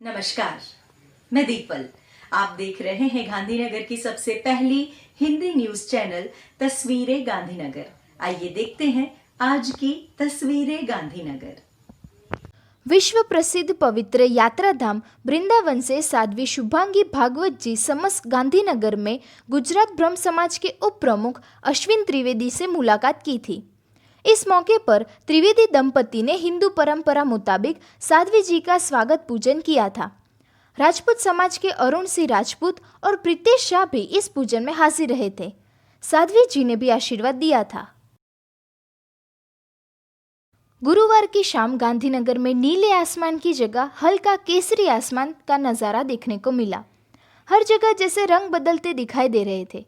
नमस्कार, मैं दीपल। आप देख रहे हैं गांधीनगर की सबसे पहली हिंदी न्यूज चैनल तस्वीरें गांधीनगर। आइए देखते हैं आज की तस्वीरें गांधीनगर। विश्व प्रसिद्ध पवित्र यात्रा धाम वृंदावन से साध्वी शुभांगी भागवत जी समस्त गांधीनगर में गुजरात ब्रह्म समाज के उप प्रमुख अश्विन त्रिवेदी से मुलाकात की थी। इस मौके पर त्रिवेदी दंपति ने हिंदू परंपरा मुताबिक साध्वी जी का स्वागत पूजन किया था। राजपूत समाज के अरुण सिंह राजपूत और प्रीतेश शाह भी इस पूजन में हाजिर रहे थे। साध्वी जी ने भी आशीर्वाद दिया था। गुरुवार की शाम गांधीनगर में नीले आसमान की जगह हल्का केसरी आसमान का नज़ारा देखने को मिला। हर जगह जैसे रंग बदलते दिखाई दे रहे थे।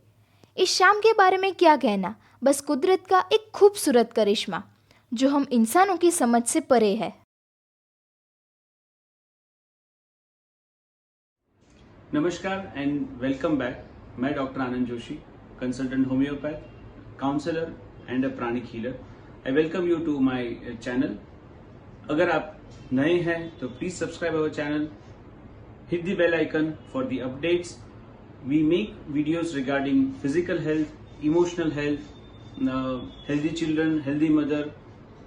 इस शाम के बारे में क्या कहना, बस कुदरत का एक खूबसूरत करिश्मा जो हम इंसानों की समझ से परे है। नमस्कार एंड वेलकम बैक। मैं doctor Anand Joshi, consultant homeopath, counsellor and a pranic healer. I welcome you to my channel. अगर आप नए हैं तो please subscribe our channel, hit the bell icon for the updates. We make videos regarding physical health, emotional health, healthy children, healthy mother,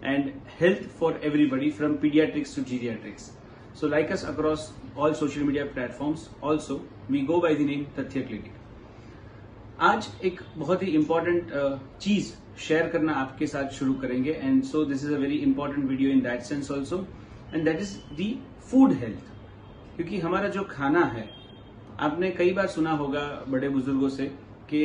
and health for everybody from pediatrics to geriatrics. So like us across all social media platforms. Also, we go by the name तथ्य clinic. आज एक बहुत ही important चीज share करना आपके साथ शुरू करेंगे, and so this is a very important video in that sense also, and that is the food health. क्योंकि हमारा जो खाना है, आपने कई बार सुना होगा बड़े बुजुर्गों से कि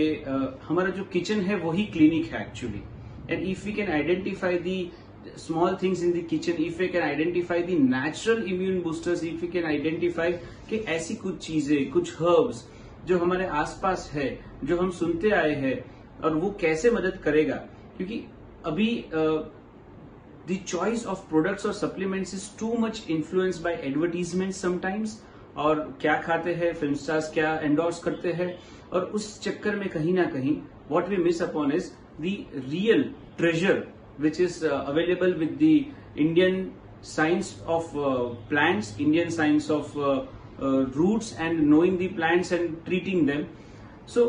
हमारा जो किचन है वही क्लिनिक है actually. And if we can identify the small things in the kitchen, if we can identify the natural immune boosters, if we can identify कि ऐसी कुछ चीजें, कुछ हर्ब्स जो हमारे आसपास है, जो हम सुनते आए हैं, और वो कैसे मदद करेगा। क्योंकि अभी the choice of products or supplements is too much influenced by advertisements sometimes, और क्या खाते हैं, फिल्म स्टार्स क्या एंडोर्स करते हैं, और उस चक्कर में कहीं ना कहीं what we miss upon is the real treasure which is available with the Indian science of plants, Indian science of roots and knowing the plants and treating them. So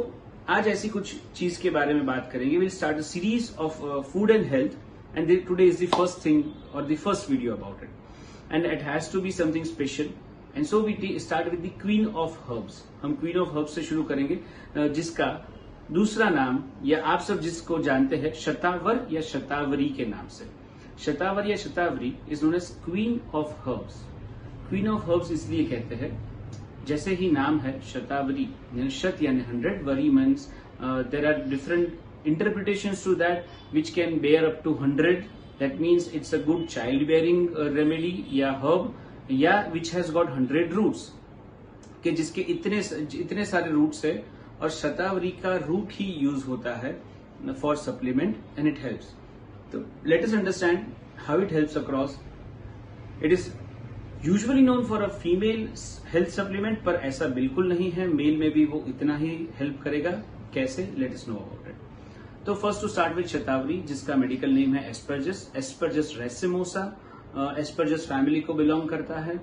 आज ऐसी कुछ चीज के बारे में बात करेंगे। We'll start a series of food and health. And today is the first thing or the first video about it, and it has to be something special. And so we start with the Queen of Herbs. हम Queen of Herbs से शुरू करेंगे, जिसका दूसरा नाम या आप सब जिसको जानते हैं शतावर या शतावरी के नाम से। शतावर या shatavari is known as queen of herbs. Queen of herbs इसलिए कहते हैं, जैसे ही नाम है शतावरी, शत यानी 100, वरी means there are different interpretations to that which can bear up to 100. That means it's a good childbearing remedy या herb, या which has got 100 roots, कि जिसके इतने सारे roots है, और शतावरी का root ही use होता है for supplement and it helps. तो let us understand how it helps across. It is usually known for a female health supplement, पर ऐसा बिल्कुल नहीं है, मेल में भी वो इतना ही हेल्प करेगा। कैसे? Let us know about it. तो फर्स्ट टू स्टार्ट विद शतावरी, जिसका मेडिकल नेम है एस्परजस, एस्परजस रेसिमोसा। एस्परजस फैमिली को बिलोंग करता है,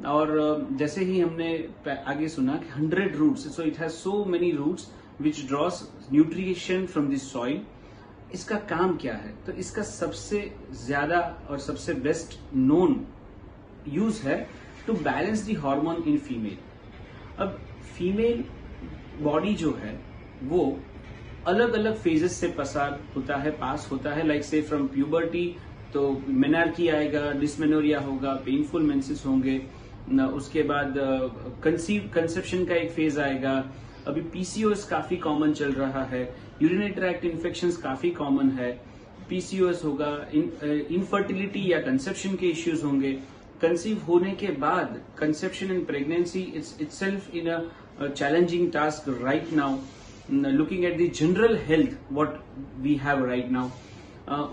और जैसे ही हमने आगे सुना कि 100 roots, so it has so many roots which draws nutrition from the soil. इसका काम क्या है? तो इसका सबसे ज्यादा और सबसे बेस्ट नोन यूज है to balance the hormone in female. अब फीमेल बॉडी जो है वो अलग अलग फेजेस से पास होता है, लाइक से फ्रॉम प्यूबर्टी तो मेनार्की आएगा, डिसमेनोरिया होगा, पेनफुल मेंसेस होंगे, उसके बाद कंसेप्शन का एक फेज आएगा। अभी पीसीओएस काफी कॉमन चल रहा है, यूरिनरी ट्रैक्ट इन्फेक्शंस काफी कॉमन है, पीसीओएस होगा, इनफर्टिलिटी या कंसेप्शन के इश्यूज होंगे। कंसीव होने के बाद conception and pregnancy itself in a challenging task right now, looking at the general health what we have right now.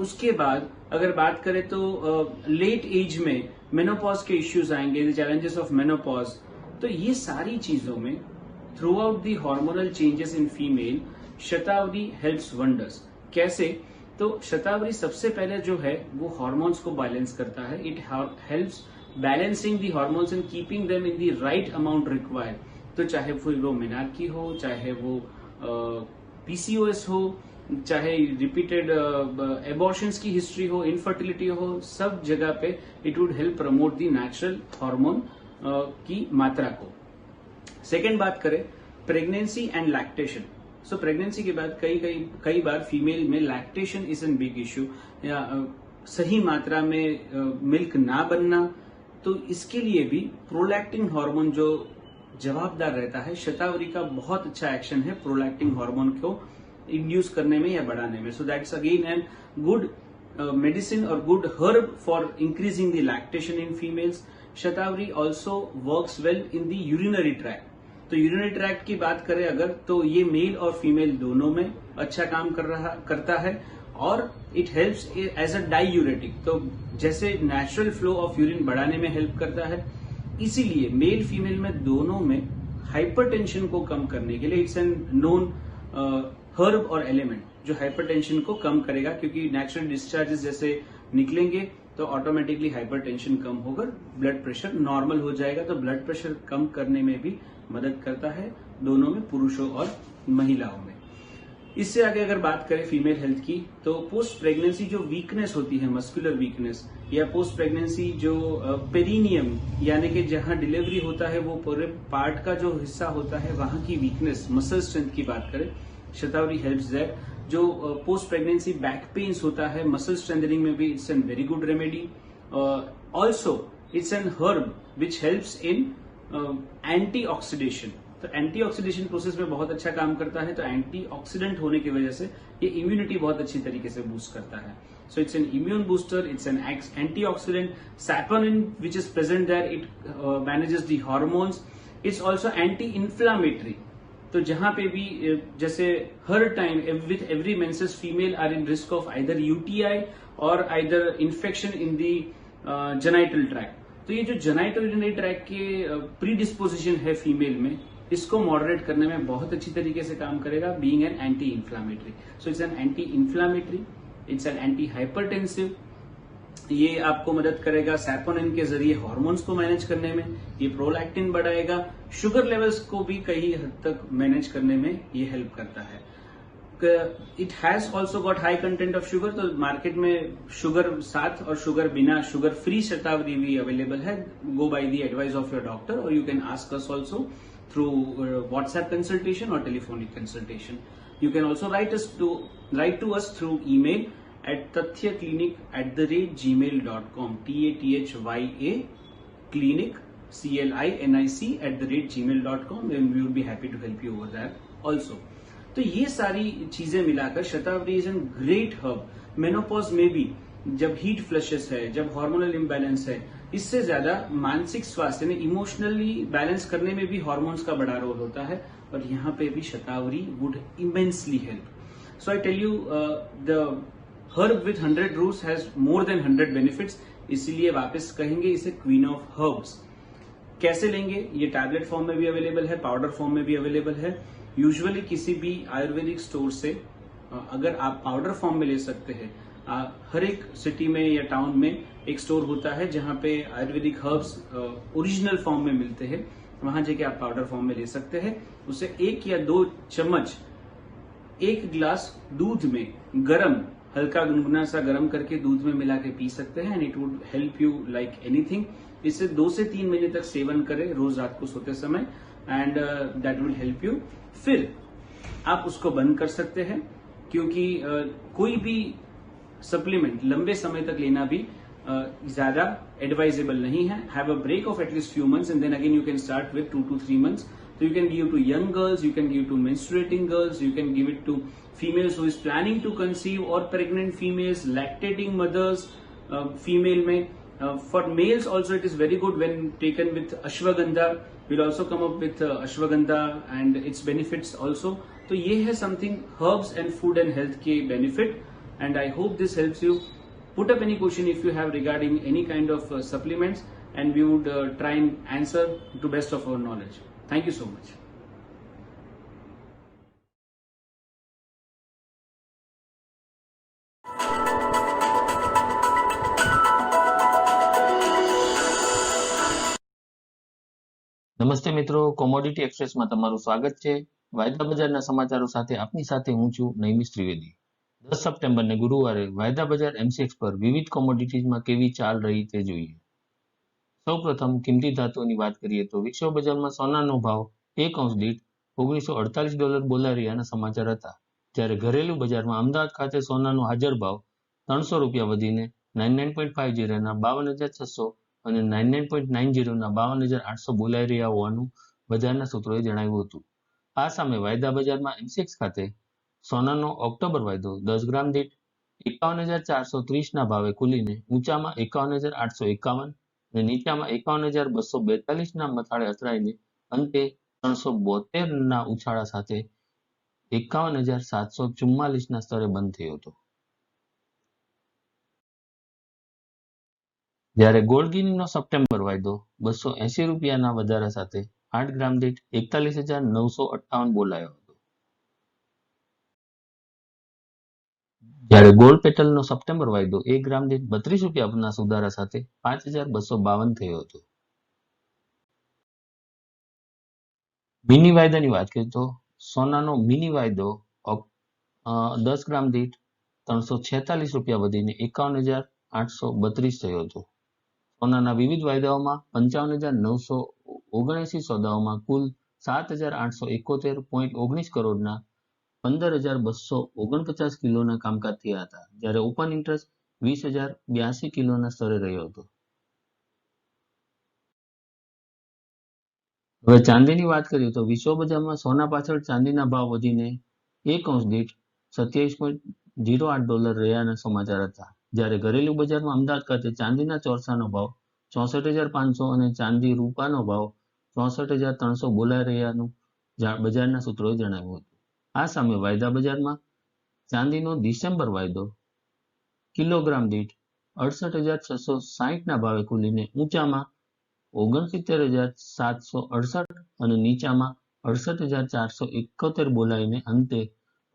उसके बाद अगर बात करें तो लेट एज में मेनोपॉज के इश्यूज आएंगे, द चैलेंजेस ऑफ मेनोपॉज। तो ये सारी चीजों में through out the hormonal changes in female shatavari helps wonders. कैसे? तो शतावरी सबसे पहले जो है वो हार्मोन्स को बैलेंस करता है। It helps balancing the hormones and keeping them in the right amount required. तो चाहे वो मेनार्की हो, चाहे वो पीसीओएस हो, चाहे रिपीटेड एबॉर्शंस की हिस्ट्री हो, इनफर्टिलिटी हो, सब जगह पे it would help promote the natural hormone की मात्रा को। सेकेंड बात करें pregnancy and lactation. So pregnancy के बाद कई बार फीमेल में lactation is an big issue, या सही मात्रा में मिल्क ना बनना। तो इसके लिए भी प्रोलैक्टिन हार्मोन जो जवाबदार रहता है, शतावरी का बहुत अच्छा एक्शन है प्रोलैक्टिन हार्मोन को इंड्यूस करने में या बढ़ाने में। So that's again an good medicine और good herb for increasing the lactation in females. Shatavari also works well in the urinary tract. तो यूरिनरी ट्रैक्ट की बात करें अगर, तो ये मेल और फीमेल दोनों में अच्छा काम करता है और it helps as a diuretic. तो जैसे नेचुरल फ्लो ऑफ यूरिन बढ़ाने में हेल्प करता है, इसीलिए मेल फीमेल में दोनों में हाइपरटेंशन को कम करने के लिए इट्स एन नोन हर्ब और एलिमेंट जो हाइपरटेंशन को कम करेगा, क्योंकि नेचुरल डिस्चार्जेस जैसे निकलेंगे तो ऑटोमेटिकली हाइपरटेंशन कम होकर ब्लड प्रेशर नॉर्मल हो जाएगा। तो ब्लड प्रेशर कम करने में भी मदद करता है, दोनों में, पुरुषों और महिलाओं में। इससे आगे अगर बात करें फीमेल हेल्थ की, तो पोस्ट प्रेगनेंसी जो वीकनेस होती है, मस्कुलर वीकनेस, या पोस्ट प्रेगनेंसी जो पेरिनियम यानी कि जहां डिलीवरी होता है वो पूरे पार्ट का जो हिस्सा होता है वहां की वीकनेस, मसल स्ट्रेंथ की बात करें, शतावरी हेल्प्स दैट। जो पोस्ट प्रेगनेंसी बैक पेन्स होता है, मसल स्ट्रेंथनिंग में भी it's an very good remedy. Also it's an herb which helps in anti oxidation. तो एंटी ऑक्सीडेशन प्रोसेस में बहुत अच्छा काम करता है। तो एंटी ऑक्सीडेंट होने की वजह से ये इम्यूनिटी बहुत अच्छी तरीके से बूस्ट करता है। So it's an immune booster, it's an antioxidant. Saponin which is present there, it manages the hormones. It's also anti inflammatory. तो जहां पे भी जैसे हर time with every menses female are in risk of either UTI और either infection in the genital tract. तो ये जो जेनाइटल यूरिनरी ट्रैक्ट के प्री डिस्पोजिशन है फीमेल में, इसको मॉडरेट करने में बहुत अच्छी तरीके से काम करेगा, being an anti inflammatory. So it's an anti inflammatory, it's an anti hypertensive. ये आपको मदद करेगा सैपोनिन के जरिए हार्मोन्स को मैनेज करने में, ये प्रोलैक्टिन बढ़ाएगा, शुगर लेवल्स को भी कई हद तक मैनेज करने में ये हेल्प करता है। It has also got high content of sugar. तो मार्केट में शुगर साथ और शुगर बिना, शुगर फ्री शतावरी भी अवेलेबल है। Go by the advice of your doctor और you can ask us also through WhatsApp consultation और telephonic consultation. You can also write to us through email at tathyaclinic@gmail.com, TATHYA clinic clinic@gmail.com, and we would be happy to help you over there also. तो ये सारी चीजें मिलाकर shatavari is an great herb. Menopause में भी जब heat flushes है, जब हार्मोनल इम्बैलेंस है, इससे ज्यादा मानसिक स्वास्थ्य यानी इमोशनली बैलेंस करने में भी हार्मोन्स का बड़ा रोल होता है, और यहाँ पे भी shatavari would immensely help. So I tell you the herb with 100 roots has more than 100 benefits, इसीलिए वापस कहेंगे इसे क्वीन ऑफ हर्ब्स। कैसे लेंगे? ये टैबलेट फॉर्म में भी अवेलेबल है, पाउडर फॉर्म में भी अवेलेबल है। यूजुअली किसी भी आयुर्वेदिक स्टोर से अगर आप पाउडर फॉर्म में ले सकते हैं, हर एक सिटी में या टाउन में एक स्टोर होता है जहां पे आयुर्वेदिक हर्ब्स ओरिजिनल फॉर्म में मिलते हैं, वहां जाके आप पाउडर फॉर्म में ले सकते हैं। उसे 1 या 2 चम्मच 1 गिलास दूध में गरम, हल्का गुनगुना सा गरम करके दूध में मिला के पी सकते हैं, and it would help you like anything. इससे 2 से 3 महीने तक सेवन करें रोज रात को सोते समय, and that will help you. फिर आप उसको बंद कर सकते हैं, क्योंकि कोई भी सप्लीमेंट लंबे समय तक लेना भी ज्यादा एडवाइजेबल नहीं है। Have a break of at least few months and then again you can start with 2 to 3 months. So you can give to young girls, you can give to menstruating girls, you can give it to females who is planning to conceive, or pregnant females, lactating mothers, female में. For males also it is very good when taken with ashwagandha. We'll also come up with ashwagandha and its benefits also. तो ये है something herbs and food and health के benefit, and I hope this helps you. Put up any question if you have regarding any kind of supplements, and we would try and answer to best of our knowledge. Thank you so much. નમસ્તે મિત્રો, commodity એક્સપ્રેસમાં તમારું સ્વાગત છે. વાયદા બજારના સમાચારો સાથે આપની સાથે હું છું નૈમિષ ત્રિવેદી. 10 સપ્ટેમ્બરને ગુરુવારે વાયદા બજાર એમસીએક્સ પર વિવિધ કોમોડિટીઝમાં કેવી ચાલ રહી તે જોઈએ. સૌપ્રથમ કિંમતી ધાતુઓની વાત કરીએ તો વિશ્વ બજારમાં સોનાનો ભાવ 1 ઔંસ દીઠ $1948 બોલાઈ રહ્યાના સમાચાર હતા. જ્યારે ઘરેલું બજારમાં અમદાવાદ ખાતે સોનાનો હાજર ભાવ ₹300 વધીને 99.50 ના 52,600 અને 99.90 ના 52,800 બોલાઈ રહ્યા હોવાનું બજારના સૂત્રોએ જણાવ્યું હતું. આ સામે વાયદા બજારમાં એમસીએક્સ ખાતે સોનાનો ઓક્ટોબર વાયદો 10 ગ્રામ દીઠ 51,430 ના ભાવે ખુલીને ઊંચામાં 51,851 અને નીચામાં 51,242 ના મથાળે અથડાઈને અંતે 372 ના ઉછાળા સાથે 51,744 ના સ્તરે બંધ થયો હતો. જ્યારે ગોલ્ડ-ગિનીનો સપ્ટેમ્બર વાયદો ₹280 ના વધારા સાથે 8 ગ્રામ દીઠ 41,958 બોલાયો હતો. જ્યારે ગોલ્ડ પેટલનો સપ્ટેમ્બર વાયદો 1 ગ્રામ દીઠ ₹32ના સુધારા સાથે 5,252 થયો હતો. મિની વાયદાની વાત કરીએ તો સોનાનો મિની વાયદો 10 ગ્રામ દીઠ ₹346 વધીને 51,832 થયો હતો. સોનાના વિવિધ વાયદાઓમાં 55,979 સોદાઓમાં કુલ 7,871.19 કરોડના 15,249 કિલોના કામકાજ થયા હતા, જ્યારે ઓપન ઇન્ટરેસ્ટ 20,082 કિલોના સ્તરે રહ્યો હતો. હવે ચાંદીની વાત કરીએ તો વિશ્વ બજારમાં સોના પાછળ ચાંદીના ભાવ વધીને 1 ઔંસ દીઠ $27.08 રહ્યાના સમાચાર હતા. જ્યારે ઘરેલું બજારમાં અમદાવાદ ખાતે ચાંદીના ચોરસાનો ભાવ 64,500 અને ચાંદી રૂપાનો ભાવ 64,300 બોલાઈ રહ્યાનું બજારના સૂત્રોએ જણાવ્યું હતું. આ સામે વાયદા બજારમાં ચાંદીનો ડિસેમ્બર વાયદો કિલોગ્રામ દીઠ 68,660 ના ભાવે ખુલીને ઊંચામાં 69,768 અને નીચામાં 68,471 બોલાઈને અંતે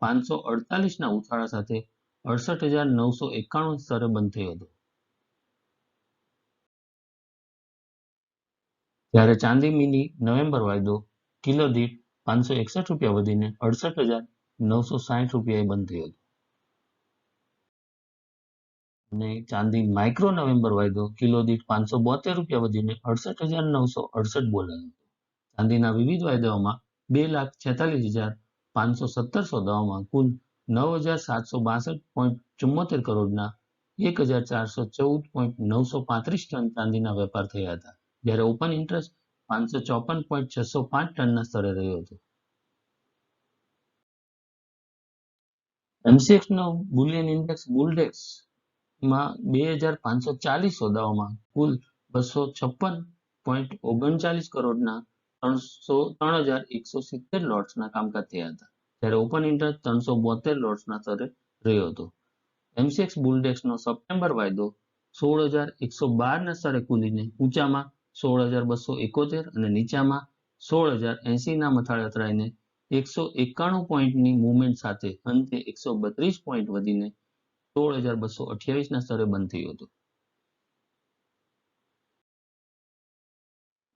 548 ના ઉછાળા સાથે 68,991 સ્તરે બંધ થયો હતો. જ્યારે ચાંદી મિની નવેમ્બર વાયદો કિલો દીઠ ₹561 વધીને ₹68,960 બંધ થયો હતો. અને ચાંદી માઇક્રો નવેમ્બર વાયદો કિલો દીઠ ₹572 વધીને ₹68,968 બોલાયો હતો. ચાંદીના વિવિધ વાયદાઓમાં 2,46,517 સોદાઓમાં કુલ 9,762.74 કરોડના 1,414.935 ટન ચાંદીના વેપાર થયા હતા, જ્યારે ઓપન ઇન્ટરેસ્ટ 554.605 ટનના સ્તરે રહ્યો હતો. એમસીએક્સનો બુલિયન ઇન્ડેક્સ બુલડેક્સ માં 2,540 સોદાઓમાં કુલ 256.39 કરોડના 3,170 લોટ્સના કામકાજ થયા હતા, જ્યારે ઓપન ઇન્ટરેસ્ટ 372 લોટ્સના સ્તરે રહ્યો હતો. એમસીએક્સ બુલડેક્સનો સપ્ટેમ્બર વાયદો 16,112 ના સ્તરે ખુલીને ઊંચામાં 16,271 અને નીચામાં 16,080 ના મથાળે અથડાઈને 191 પોઈન્ટની મૂવમેન્ટ સાથે અંતે 132 પોઈન્ટ વધીને 16,228 ના સ્તરે બંધ થયો હતો.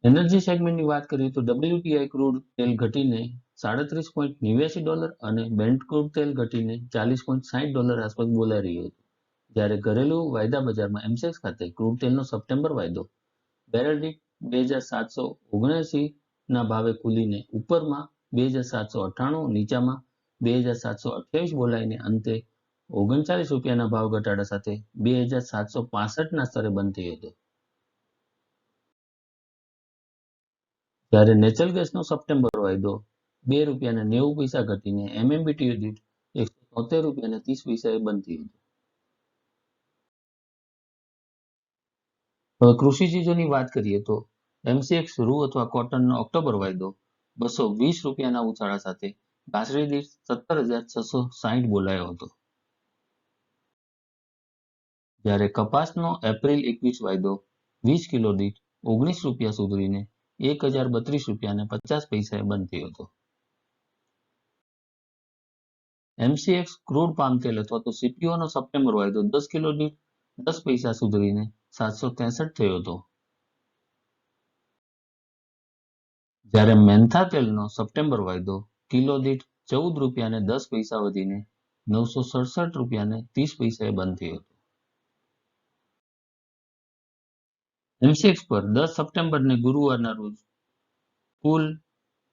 એનર્જી સેગમેન્ટની વાત કરીએ તો WTI ક્રૂડ તેલ ઘટીને $37.89 અને બ્રેન્ટ ક્રૂડ તેલ ઘટીને $40.60 આસપાસ બોલાઈ રહ્યું હતું. જ્યારે ઘરેલું વાયદા બજારમાં એમસીએક્સ ખાતે ક્રૂડ તેલનો સપ્ટેમ્બર વાયદો બેરલ દીઠ 2,779 ના ભાવે ખુલીને ઉપરમાં 2,798, નીચામાં 2,728 બોલાઈને અંતે ₹39 ના ભાવ ઘટાડા સાથે 2,765 ના સ્તરે બંધ થયો હતો. જ્યારે નેચરલ ગેસનો સપ્ટેમ્બર વાયદો ₹2.90 ઘટીને MMBTU દીઠ ₹173.30 બંધ થયો હતો. હવે કૃષિ ચીજોની વાત કરીએ તો એમસીએક્સ રૂ અથવા કોટનનો ઓક્ટોબર વાયદો ₹220 ના ઉછાળા સાથે ગાંસડી દીઠ 17,660 બોલાયો હતો. જ્યારે કપાસનો એપ્રિલ 21 વાયદો 20 કિલો દીઠ ₹19 સુધરીને ₹1,032.50 બંધ થયો હતો. એમસીએક્સ ક્રૂડ પામ તેલ અથવા તો સીપીઓનો સપ્ટેમ્બર વાયદો 10 કિલો દીઠ 10 પૈસા સુધરીને 763 થયો હતો. જ્યારે મેન્થા તેલનો સપ્ટેમ્બર વાયદો કિલો દીઠ 14 રૂપિયા ને 10 પૈસા વધીને 967 રૂપિયા ને 30 પૈસાએ બંધ થયો હતો. MCX પર 10 સપ્ટેમ્બરને ગુરુવારના રોજ કુલ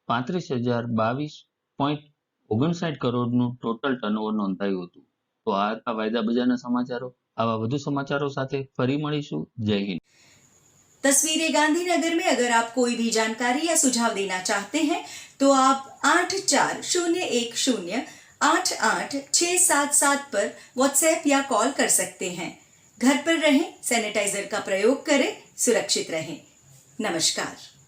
35,022.59 કરોડનું ટોટલ ટર્નઓવર નોંધાયું હતું. તો આ હતા વાયદા બજારના સમાચારો. આવા વધુ સમાચારો સાથે ફરી મળીશું. જય હિન્દ. तस्वीरें गांधीनगर में अगर आप कोई भी जानकारी या सुझाव देना चाहते हैं तो आप 8401088677 पर व्हाट्सएप या कॉल कर सकते हैं. घर पर रहें, सैनिटाइजर का प्रयोग करें, सुरक्षित रहें. नमस्कार.